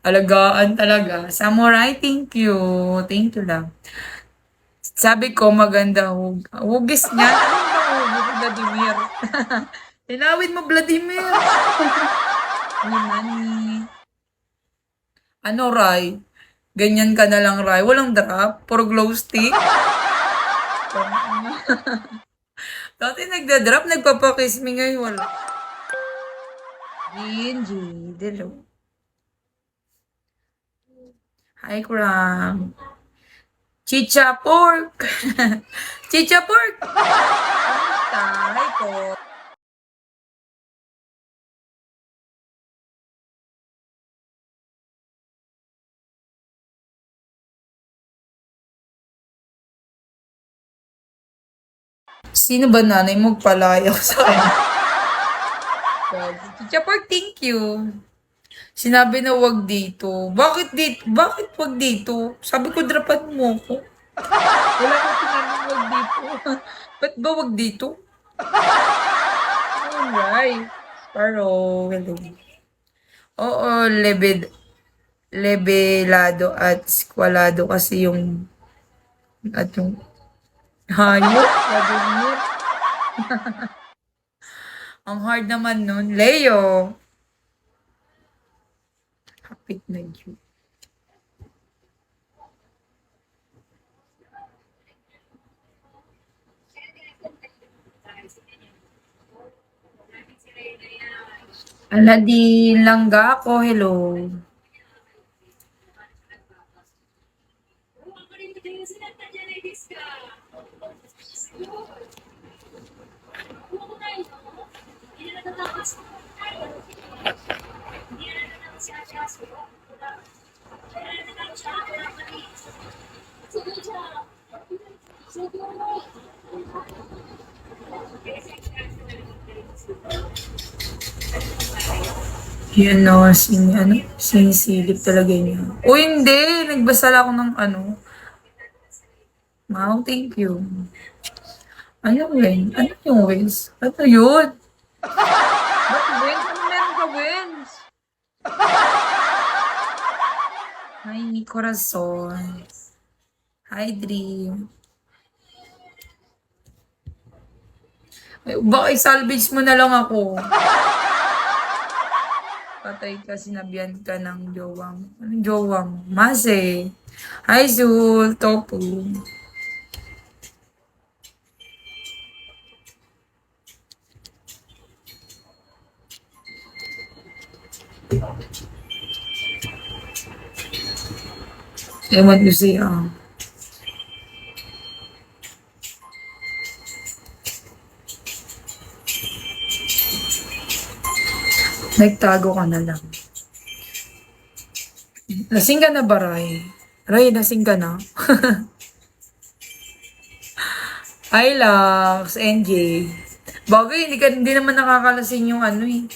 Alagaan talaga. Samurai, thank you. Thank you lang. Sabi ko maganda hugis niya. Ano ba hugis, Vladimir? Tinawid mo, Vladimir. Ni Manny. Ano, Rai? Ganyan ka na lang, Rai. Walang drop? Puro glow stick? Dati nagda-drop, nagpapakiss me ngayon. Wala. Gingy, Delo. Hi, Kram. Chicha pork. Chicha pork. Kamusta? Hi po. Sino ba nanay mo palayaw sa akin? Chicha pork, thank you. Sinabi na wag dito. Bakit dito? Bakit wag dito? Sabi ko, drapan mo ko. Wala akong sinabing wag dito. Ba't ba wag dito? Alright. Sparrow, hello. Oo, lebelado at squalado kasi yung hayop. Sabi niyo. Ang hard naman nun. Leo. Kapit na yun. Aladin langga ako. Hello. Yun no, sinisilip talaga niya. O hindi, nagbasa lang ako ng ano. Wow, thank you. Ano Wen? Ano yung Wens? Ano yun? Ba't Wens? Ano meron ka Wens? Hi, mi corazon. Hi, Dream. Baka i-salvage mo na lang ako. Patay ka, sinabihan ka ng jowang. Anong jowang? Mase. Hi, Zul. Topu. Ewan ko siya. Nagtago ka na lang. Lasing ka na ba, Ray? Ray, lasing ka na? Hi, Lux, NJ. Bagay, hindi naman nakakalasing yung ano eh.